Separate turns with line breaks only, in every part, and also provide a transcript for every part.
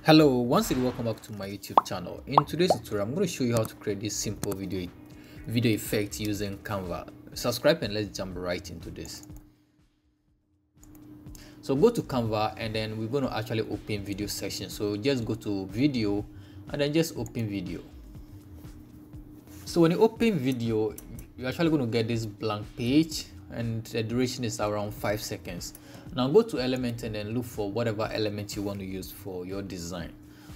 Hello, once again welcome back to my YouTube channel. In today's tutorial I'm going to show you how to create this simple video effect using Canva. Subscribe and let's jump right into this. So go to Canva and then we're going to actually open video section. So just go to video and then just open video. So when you open video, you're actually going to get this blank page and the duration is around 5 seconds. Now go to element and then look for whatever element you want to use for your design.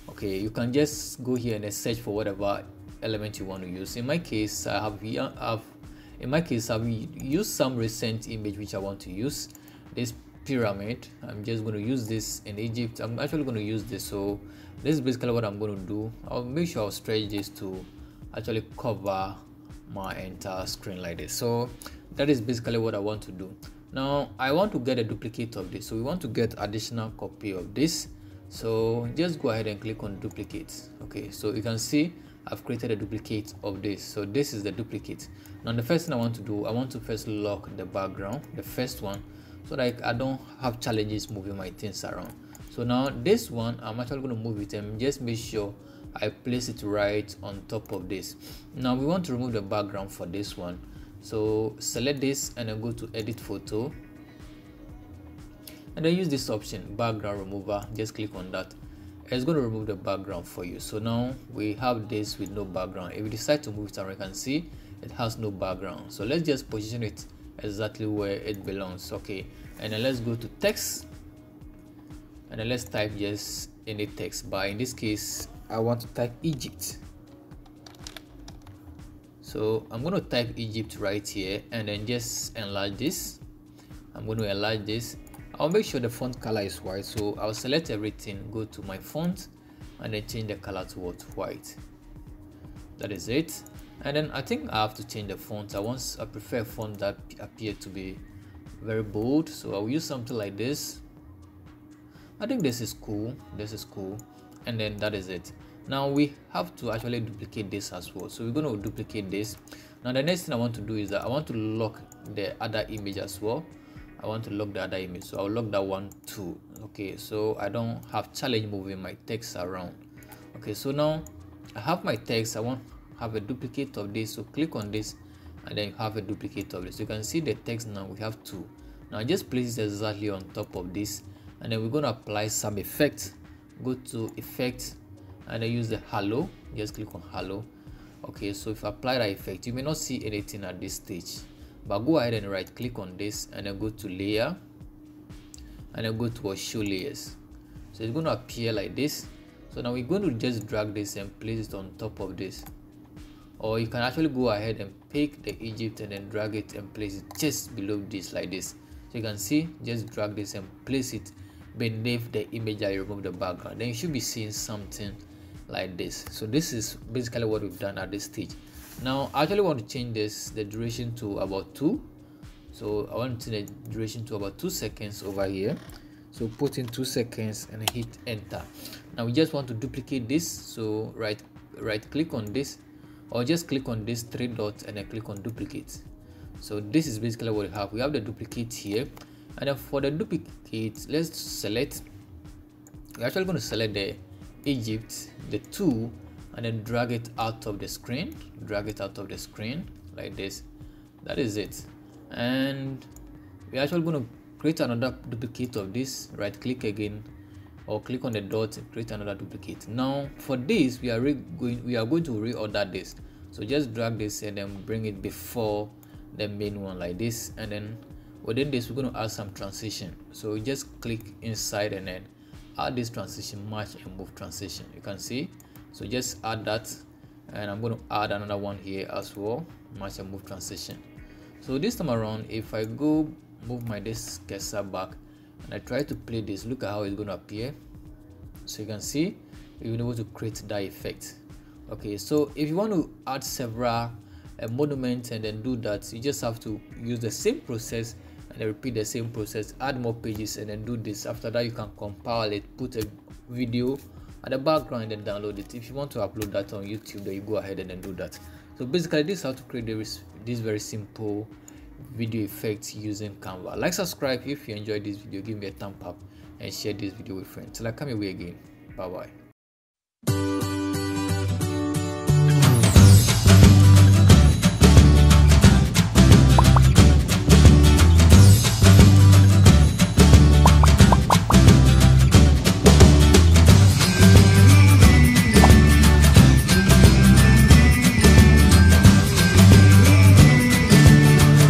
Okay, you can just go here and then search for whatever element you want to use. In my case, I've used some recent image which I want to use. This pyramid, I'm just going to use this in Egypt. I'm actually going to use this. So this is basically what I'm going to do. I'll make sure I'll stretch this to actually cover my entire screen like this. So that is basically what I want to do. Now I want to get a duplicate of this, so we want to get additional copy of this. So just go ahead and click on duplicate. Okay, so you can see I've created a duplicate of this. So this is the duplicate. Now the first thing I want to do, I want to first lock the background, the first one, so that I don't have challenges moving my things around. So now this one, I'm actually going to move it and just make sure I place it right on top of this. Now we want to remove the background for this one. So select this and then go to edit photo and then use this option, background remover. Just click on that. It's going to remove the background for you. So now we have this with no background. If we decide to move it around, you can see it has no background. So let's just position it exactly where it belongs. Okay, and then let's go to text and then let's type just any text, but in this case I want to type Egypt. So I'm going to type Egypt right here and then just enlarge this. I'm going to enlarge this. I'll make sure the font color is white. So I'll select everything, go to my font and then change the color to white. That is it. And then I think I have to change the font. I prefer a font that appears to be very bold. So I'll use something like this. I think this is cool. This is cool. And then that is it. Now we have to actually duplicate this as well. So we're going to duplicate this. Now the next thing I want to do is that I want to lock the other image as well. I want to lock the other image, so I'll lock that one too. Okay, so I don't have challenge moving my text around. Okay, so now I have my text. I want to have a duplicate of this, so click on this and then you have a duplicate of this. You can see the text now. We have two. Now just place it exactly on top of this and then we're going to apply some effect. Go to effect and then use the halo. Just click on halo. Okay, so if I apply that effect, you may not see anything at this stage, but go ahead and right click on this and then go to layer and then go to show layers. So it's going to appear like this. So now we're going to just drag this and place it on top of this, or you can actually go ahead and pick the Egypt and then drag it and place it just below this like this. So you can see, just drag this and place it beneath the image that you remove the background. Then you should be seeing something like this. So this is basically what we've done at this stage. Now I actually want to change the duration to about 2. So I want to change the duration to about 2 seconds over here. So put in 2 seconds and hit enter. Now we just want to duplicate this. So right click on this, or just click on this 3 dots and then click on duplicate. So this is basically what we have. We have the duplicate here, and then for the duplicate, let's select. We're actually going to select the Egypt, the 2, and then drag it out of the screen. Drag it out of the screen like this. That is it. And we're actually going to create another duplicate of this. Right click again or click on the dot and create another duplicate. Now for this, we are going to reorder this. So just drag this and then bring it before the main one like this, and then within this we're going to add some transition. So just click inside and then add this transition, match and move transition. You can see, so just add that, and I'm going to add another one here as well, match and move transition. So this time around, if I go move my this cursor back and I try to play this, look at how it's going to appear. So you can see we've been able to create that effect. Okay, so if you want to add several monuments and then do that, you just have to use the same process and then repeat the same process, add more pages and then do this. After that you can compile it, put a video at the background and then download it. If you want to upload that on YouTube, then you go ahead and then do that. So basically this is how to create this very simple video effects using Canva. Like, subscribe if you enjoyed this video, give me a thumb up and share this video with friends. Till I come your way again, bye bye.